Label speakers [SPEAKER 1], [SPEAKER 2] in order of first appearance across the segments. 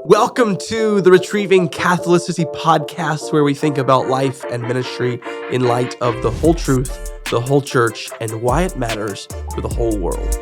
[SPEAKER 1] Welcome to the Retrieving Catholicity Podcast, where we think about life and ministry in light of the whole truth, the whole church, and why it matters for the whole world.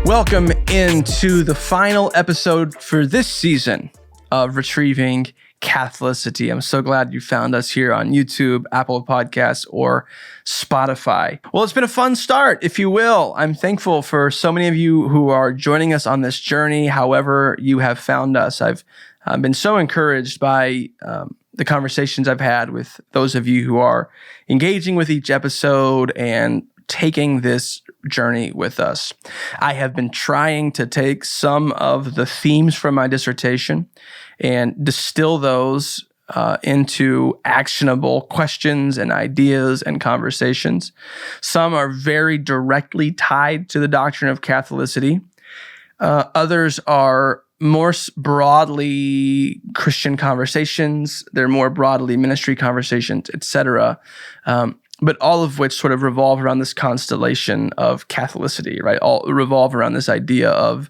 [SPEAKER 2] Welcome into the final episode for this season of Retrieving Catholicity. I'm so glad you found us here on YouTube, Apple Podcasts, or Spotify. Well, it's been a fun start, if you will. I'm thankful for so many of you who are joining us on this journey, however you have found us. I've been so encouraged by the conversations I've had with those of you who are engaging with each episode and taking this journey with us. I have been trying to take some of the themes from my dissertation and distill those into actionable questions and ideas and conversations. Some are very directly tied to the doctrine of Catholicity. Others are more broadly Christian conversations. They're more broadly ministry conversations, etc. But all of which sort of revolve around this constellation of Catholicity, right? All revolve around this idea of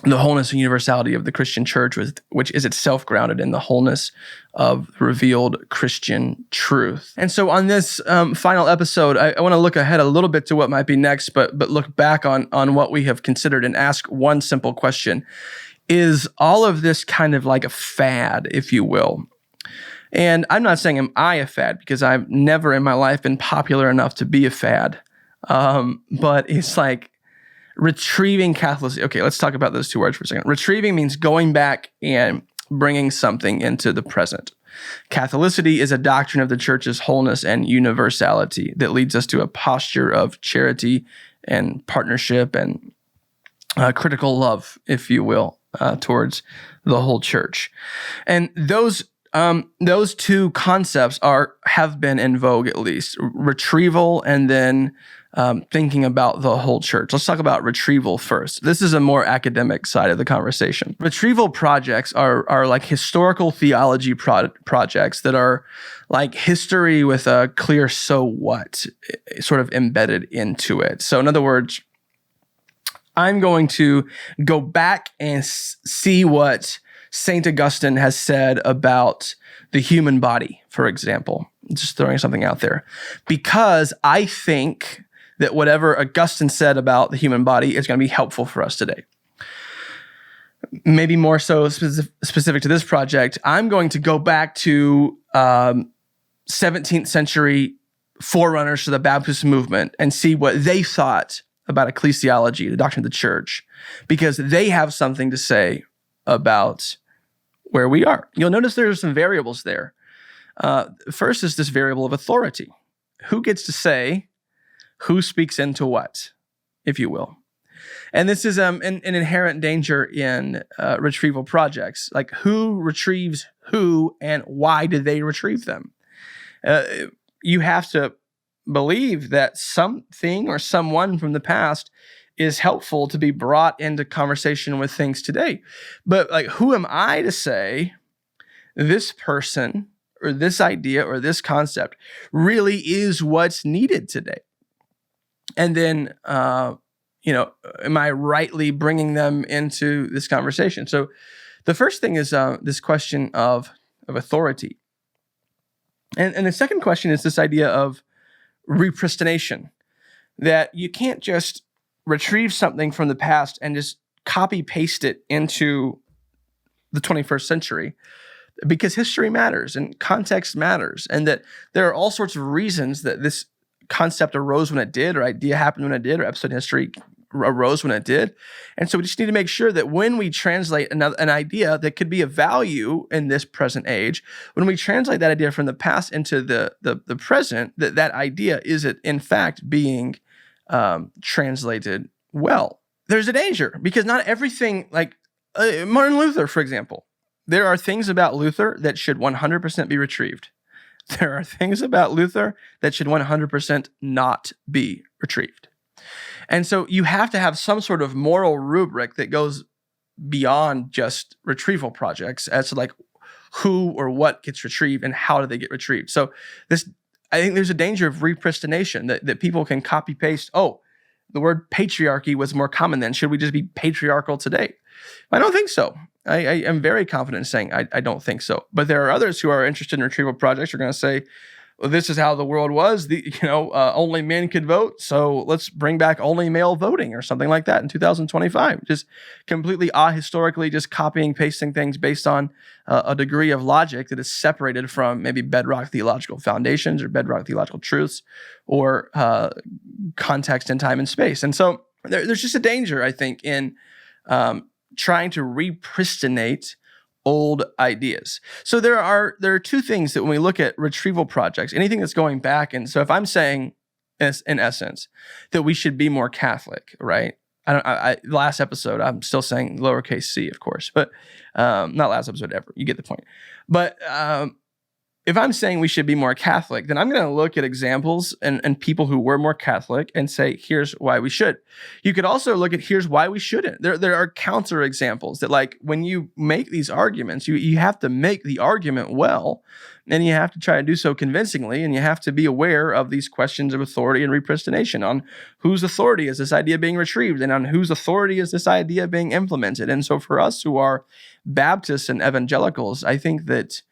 [SPEAKER 2] the wholeness and universality of the Christian church, which is itself grounded in the wholeness of revealed Christian truth. And so on this final episode, I want to look ahead a little bit to what might be next, but look back on what we have considered and ask one simple question. Is all of this kind of like a fad, if you will? And I'm not saying am I a fad, because I've never in my life been popular enough to be a fad. But it's like retrieving Catholicity. Okay, let's talk about those two words for a second. Retrieving means going back and bringing something into the present. Catholicity is a doctrine of the church's wholeness and universality that leads us to a posture of charity and partnership and critical love, if you will, towards the whole church. And those two concepts have been in vogue, at least. Retrieval and then thinking about the whole church. Let's talk about retrieval first. This is a more academic side of the conversation. Retrieval projects are like historical theology projects that are like history with a clear so what sort of embedded into it. So in other words, I'm going to go back and see what St. Augustine has said about the human body, for example. Just throwing something out there. Because I think that whatever Augustine said about the human body is going to be helpful for us today. Maybe more so specific to this project, I'm going to go back to 17th century forerunners to the Baptist movement and see what they thought about ecclesiology, the doctrine of the church, because they have something to say about where we are. You'll notice there's some variables there. First is this variable of authority. Who gets to say who speaks into what, if you will? And this is an inherent danger in retrieval projects. Like, who retrieves who and why do they retrieve them? You have to believe that something or someone from the past is helpful to be brought into conversation with things today. But like, who am I to say this person or this idea or this concept really is what's needed today? And then, am I rightly bringing them into this conversation? So the first thing is this question of authority. And the second question is this idea of repristination, that you can't just retrieve something from the past and just copy paste it into the 21st century, because history matters and context matters, and that there are all sorts of reasons that this concept arose when it did, or idea happened when it did, or episode in history arose when it did. And so we just need to make sure that when we translate an idea that could be of value in this present age, when we translate that idea from the past into the present, that idea is in fact being translated well. There's a danger, because not everything, like Martin Luther, for example, there are things about Luther that should 100% be retrieved. There are things about Luther that should 100% not be retrieved. And so you have to have some sort of moral rubric that goes beyond just retrieval projects as to like who or what gets retrieved and how do they get retrieved. So I think there's a danger of repristination, that people can copy paste, the word patriarchy was more common then. Should we just be patriarchal today? I don't think so. I am very confident in saying I don't think so. But there are others who are interested in retrieval projects who are going to say, well, this is how the world was. Only men could vote, so let's bring back only male voting or something like that in 2025. Just completely ahistorically, just copying, pasting things based on a degree of logic that is separated from maybe bedrock theological foundations or bedrock theological truths or context in time and space. And so there's just a danger, I think, in trying to repristinate old ideas. So there are two things that when we look at retrieval projects, anything that's going back, and so if I'm saying, in essence, that we should be more Catholic, right? Last episode, I'm still saying lowercase c, of course, but not last episode ever. You get the point. But if I'm saying we should be more Catholic, then I'm going to look at examples and people who were more Catholic and say, here's why we should. You could also look at here's why we shouldn't. There are counter examples that, like, when you make these arguments, you have to make the argument well, and you have to try to do so convincingly, and you have to be aware of these questions of authority and repristination, on whose authority is this idea being retrieved, and on whose authority is this idea being implemented. And so for us who are Baptists and evangelicals, I think that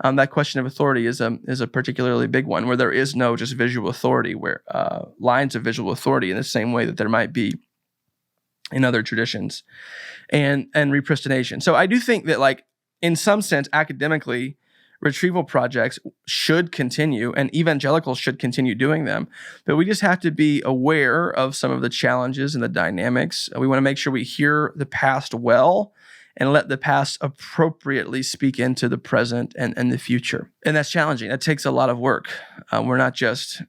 [SPEAKER 2] that question of authority is a particularly big one, where there is no just visual authority, where lines of visual authority in the same way that there might be in other traditions, and repristination. So I do think that, like, in some sense, academically, retrieval projects should continue, and evangelicals should continue doing them. But we just have to be aware of some of the challenges and the dynamics. We want to make sure we hear the past well, and let the past appropriately speak into the present and the future. And that's challenging. That takes a lot of work. We're not just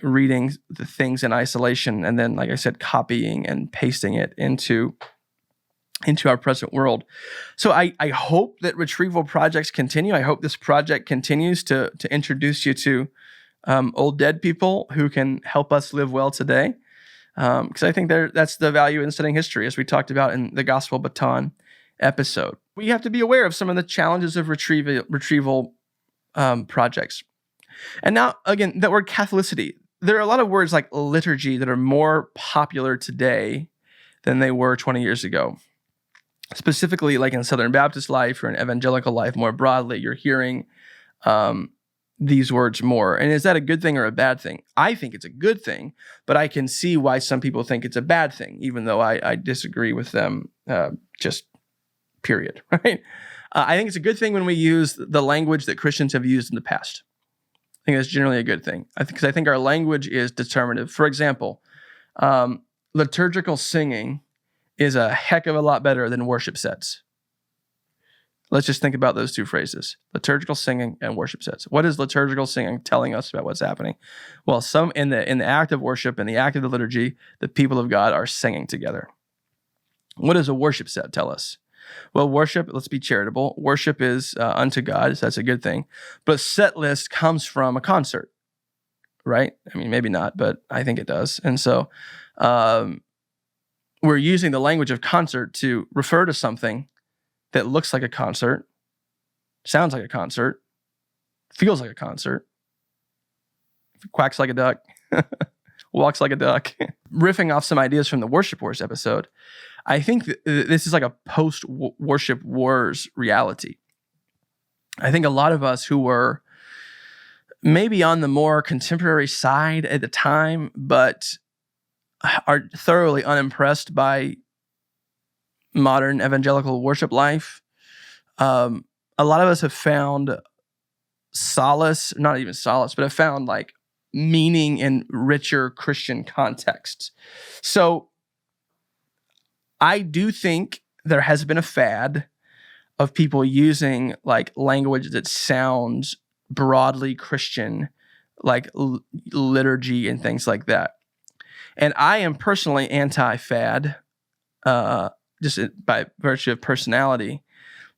[SPEAKER 2] reading the things in isolation and then, like I said, copying and pasting it into our present world. So I hope that retrieval projects continue. I hope this project continues to introduce you to old dead people who can help us live well today. Because I think that's the value in studying history, as we talked about in the Gospel Baton episode. We have to be aware of some of the challenges of retrieval projects. And now, again, that word Catholicity. There are a lot of words like liturgy that are more popular today than they were 20 years ago. Specifically, like in Southern Baptist life or in evangelical life more broadly, you're hearing these words more. And is that a good thing or a bad thing? I think it's a good thing, but I can see why some people think it's a bad thing, even though I disagree with them just period, right? I think it's a good thing when we use the language that Christians have used in the past. I think that's generally a good thing. Because I think our language is determinative. For example, liturgical singing is a heck of a lot better than worship sets. Let's just think about those two phrases: liturgical singing and worship sets. What is liturgical singing telling us about what's happening? Well, some in the act of worship, in the act of the liturgy, the people of God are singing together. What does a worship set tell us? Well, worship, let's be charitable. Worship is unto God, so that's a good thing. But a set list comes from a concert, right? I mean, maybe not, but I think it does. And so we're using the language of concert to refer to something that looks like a concert, sounds like a concert, feels like a concert, quacks like a duck, walks like a duck. Riffing off some ideas from the Worship Wars episode, I think this is like a post-worship wars reality. I think a lot of us who were maybe on the more contemporary side at the time, but are thoroughly unimpressed by modern evangelical worship life. A lot of us have found solace, not even solace, but have found like meaning in richer Christian contexts. So I do think there has been a fad of people using like language that sounds broadly Christian, like liturgy and things like that. And I am personally anti-fad, just by virtue of personality.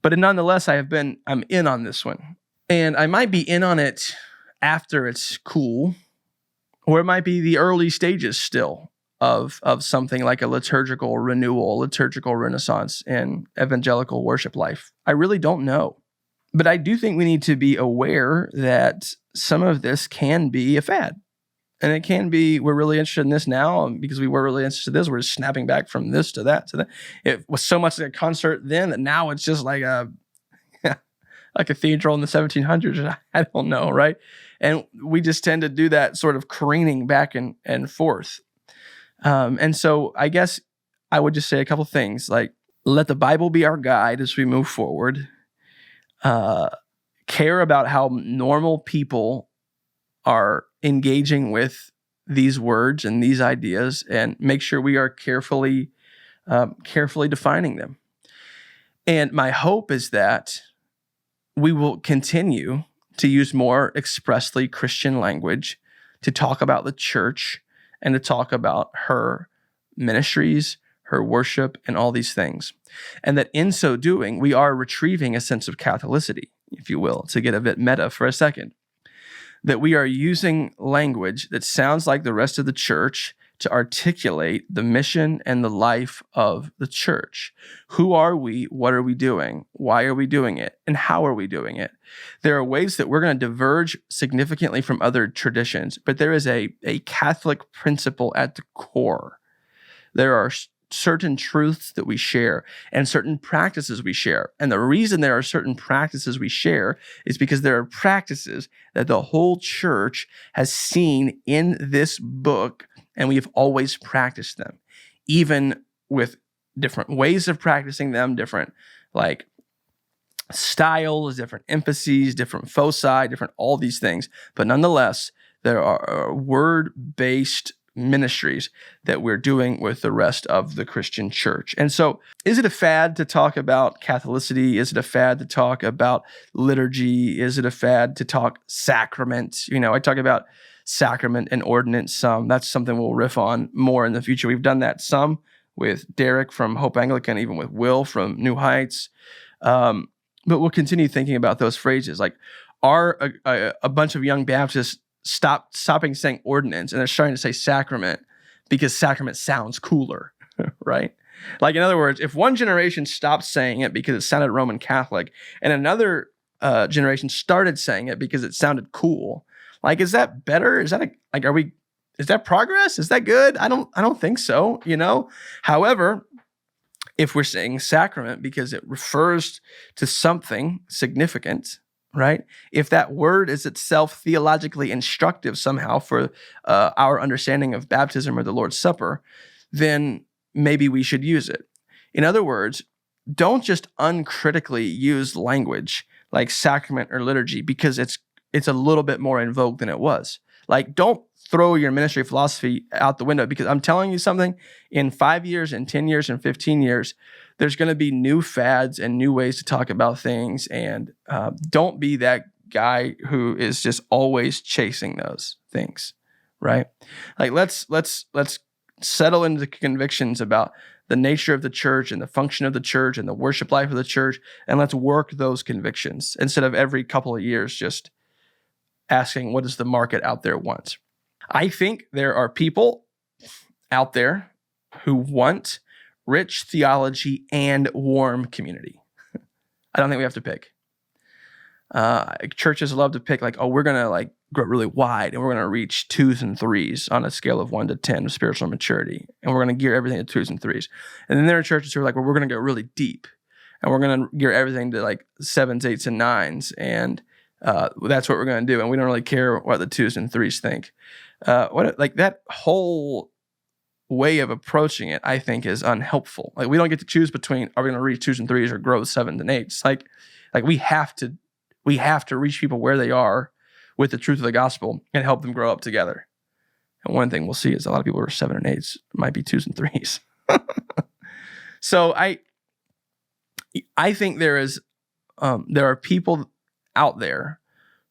[SPEAKER 2] But nonetheless, I'm in on this one. And I might be in on it after it's cool, or it might be the early stages still of something like a liturgical renewal, liturgical renaissance in evangelical worship life. I really don't know. But I do think we need to be aware that some of this can be a fad. And it can be, we're really interested in this now, and because we were really interested in this, we're just snapping back from this to that to that. It was so much like a concert then that now it's just like a cathedral in the 1700s. I don't know, right? And we just tend to do that sort of careening back and forth. And so I guess I would just say a couple things, like, let the Bible be our guide as we move forward. Care about how normal people are engaging with these words and these ideas, and make sure we are carefully defining them. And my hope is that we will continue to use more expressly Christian language to talk about the church and to talk about her ministries, her worship, and all these things. And that in so doing, we are retrieving a sense of Catholicity, if you will, to get a bit meta for a second. That we are using language that sounds like the rest of the church to articulate the mission and the life of the church. Who are we? What are we doing? Why are we doing it? And how are we doing it? There are ways that we're going to diverge significantly from other traditions, but there is a Catholic principle at the core. There are certain truths that we share and certain practices we share. And the reason there are certain practices we share is because there are practices that the whole church has seen in this book, and we've always practiced them, even with different ways of practicing them, different like styles, different emphases, different foci, different all these things. But nonetheless, there are word-based ministries that we're doing with the rest of the Christian church. And so, is it a fad to talk about Catholicity? Is it a fad to talk about liturgy? Is it a fad to talk sacraments? I talk about sacrament and ordinance some. That's something we'll riff on more in the future. We've done that some with Derek from Hope Anglican, even with Will from New Heights. But we'll continue thinking about those phrases. Like, are a bunch of young Baptists stopping saying ordinance and they're starting to say sacrament because sacrament sounds cooler, right? Like, in other words, if one generation stopped saying it because it sounded Roman Catholic and another generation started saying it because it sounded cool, like, is that better? Is that is that progress? Is that good? I don't think so, However, if we're saying sacrament because it refers to something significant, right? If that word is itself theologically instructive somehow for our understanding of baptism or the Lord's Supper, then maybe we should use it. In other words, don't just uncritically use language like sacrament or liturgy because it's a little bit more in vogue than it was. Like, don't throw your ministry philosophy out the window, because I'm telling you something, in 5 years and 10 years and 15 years, there's going to be new fads and new ways to talk about things. And don't be that guy who is just always chasing those things, right? Like, let's settle into the convictions about the nature of the church and the function of the church and the worship life of the church, and let's work those convictions instead of every couple of years just asking, what does the market out there want? I think there are people out there who want rich theology and warm community. I don't think we have to pick. Churches love to pick, like, oh, we're going to grow really wide and we're going to reach 2s and 3s on a scale of 1 to 10 of spiritual maturity. And we're going to gear everything to 2s and 3s. And then there are churches who are like, well, we're going to go really deep and we're going to gear everything to 7s, 8s, and 9s. And that's what we're going to do. And we don't really care what the 2s and 3s think. That whole way of approaching it, I think, is unhelpful. Like, we don't get to choose between, are we going to reach 2s and 3s or grow 7s and 8s? Like we have to reach people where they are with the truth of the gospel and help them grow up together. And one thing we'll see is a lot of people who are 7 and 8s might be 2s and 3s. So I think there are people out there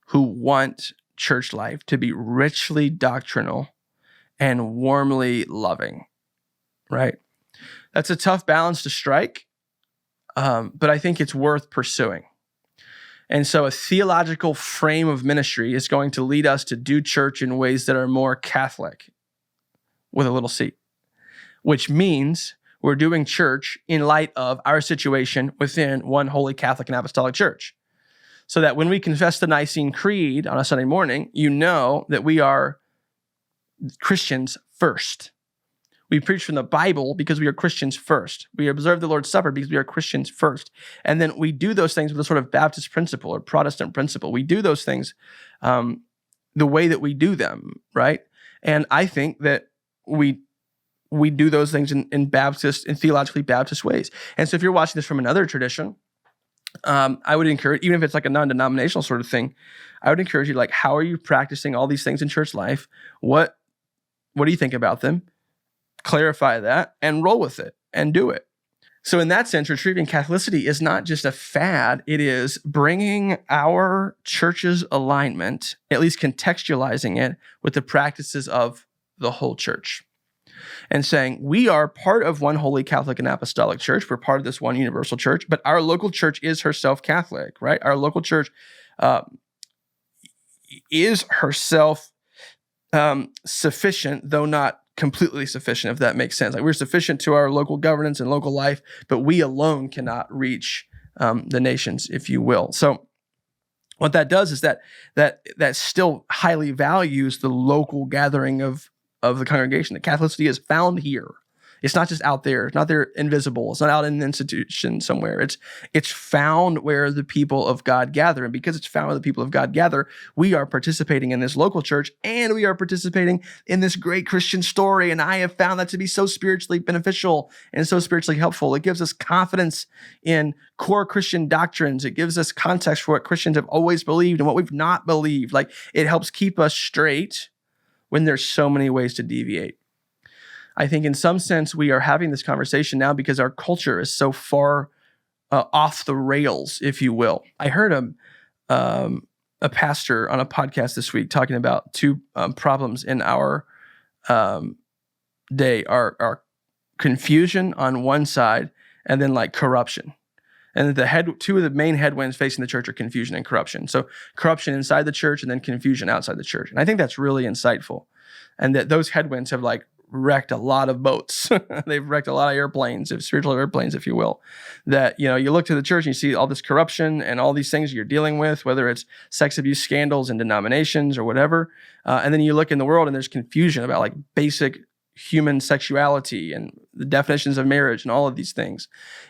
[SPEAKER 2] who want church life to be richly doctrinal and warmly loving, right? That's a tough balance to strike, but I think it's worth pursuing. And so a theological frame of ministry is going to lead us to do church in ways that are more Catholic, with a little c, which means we're doing church in light of our situation within one holy Catholic and Apostolic Church. So that when we confess the Nicene Creed on a Sunday morning, you know that we are Christians first. We preach from the Bible because we are Christians first. We observe the Lord's Supper because we are Christians first. And then we do those things with a sort of Baptist principle or Protestant principle. We do those things the way that we do them, right? And I think that we do those things in Baptist, in theologically Baptist ways. And so if you're watching this from another tradition, I would encourage, even if it's like a non-denominational sort of thing, I would encourage you, like, how are you practicing all these things in church life? What do you think about them? Clarify that and roll with it and do it. So in that sense, Retrieving Catholicity is not just a fad. It is bringing our church's alignment, at least contextualizing it with the practices of the whole church, and saying we are part of one holy Catholic and Apostolic Church. We're part of this one universal church, but our local church is herself Catholic, right? Our local church is herself sufficient, though not completely sufficient, if that makes sense. Like, we're sufficient to our local governance and local life, but we alone cannot reach the nations, if you will. So what that does is that still highly values the local gathering of the congregation. The Catholicity is found here. It's not just out there. It's not there invisible. It's not out in an institution somewhere. It's found where the people of God gather. And because it's found where the people of God gather, we are participating in this local church, and we are participating in this great Christian story. And I have found that to be so spiritually beneficial and so spiritually helpful. It gives us confidence in core Christian doctrines. It gives us context for what Christians have always believed and what we've not believed. Like, it helps keep us straight when there's so many ways to deviate. I think in some sense we are having this conversation now because our culture is so far off the rails, if you will. I heard a pastor on a podcast this week talking about two problems in our day: our confusion on one side, and then like corruption. And two of the main headwinds facing the church are confusion and corruption. So corruption inside the church, and then confusion outside the church. And I think that's really insightful, and that those headwinds have like wrecked a lot of boats. They've wrecked a lot of airplanes, spiritual airplanes, if you will. That, you look to the church and you see all this corruption and all these things you're dealing with, whether it's sex abuse scandals in denominations or whatever. And then you look in the world and there's confusion about like basic human sexuality and the definitions of marriage and all of these things.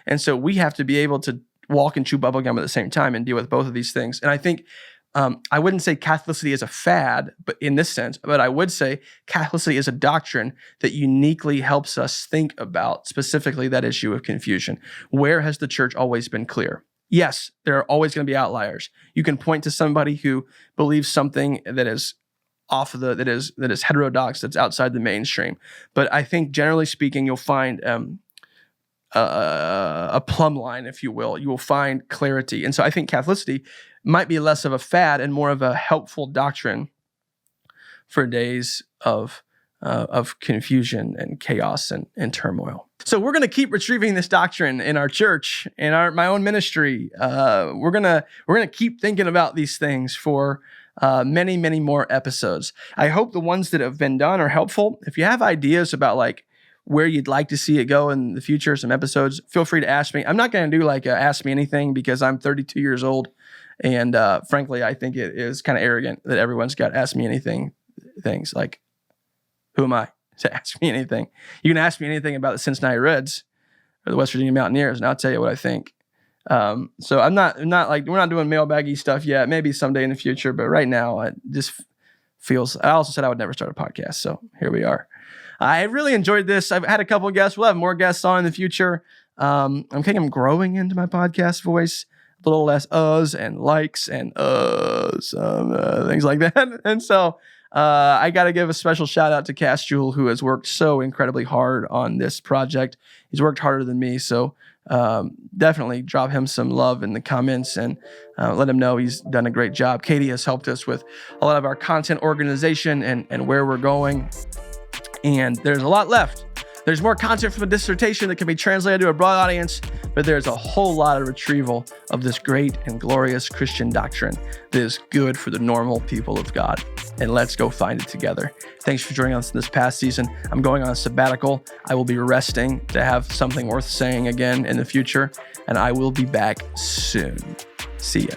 [SPEAKER 2] And so we have to be able to walk and chew bubblegum at the same time and deal with both of these things. And I think I wouldn't say Catholicity is a fad, but in this sense, but I would say Catholicity is a doctrine that uniquely helps us think about specifically that issue of confusion. Where has the church always been clear? Yes, there are always going to be outliers. You can point to somebody who believes something that is that is heterodox, that's outside the mainstream. But I think generally speaking, you'll find a plumb line, if you will. You will find clarity. And so I think Catholicity might be less of a fad and more of a helpful doctrine for days of confusion and chaos and turmoil. So we're going to keep retrieving this doctrine in our church, in my own ministry. We're gonna keep thinking about these things for many, many more episodes. I hope the ones that have been done are helpful. If you have ideas about like where you'd like to see it go in the future, some episodes, feel free to ask me. I'm not going to do like a Ask Me Anything because I'm 32 years old. And frankly, I think it is kind of arrogant that everyone's got Ask Me Anything things. Like, who am I to ask me anything? You can ask me anything about the Cincinnati Reds or the West Virginia Mountaineers, and I'll tell you what I think. So I'm not like, we're not doing mailbaggy stuff yet. Maybe someday in the future, but right now it just feels. I also said I would never start a podcast, so here we are. I really enjoyed this. I've had a couple of guests. We'll have more guests on in the future. I'm growing into my podcast voice. A little less uhs and likes and things like that. And so I got to give a special shout out to Cass Jewell, who has worked so incredibly hard on this project. He's worked harder than me. So definitely drop him some love in the comments and let him know he's done a great job. Katie has helped us with a lot of our content organization and where we're going. And there's a lot left. There's more content from a dissertation that can be translated to a broad audience, but there's a whole lot of retrieval of this great and glorious Christian doctrine that is good for the normal people of God. And let's go find it together. Thanks for joining us this past season. I'm going on a sabbatical. I will be resting to have something worth saying again in the future, and I will be back soon. See ya.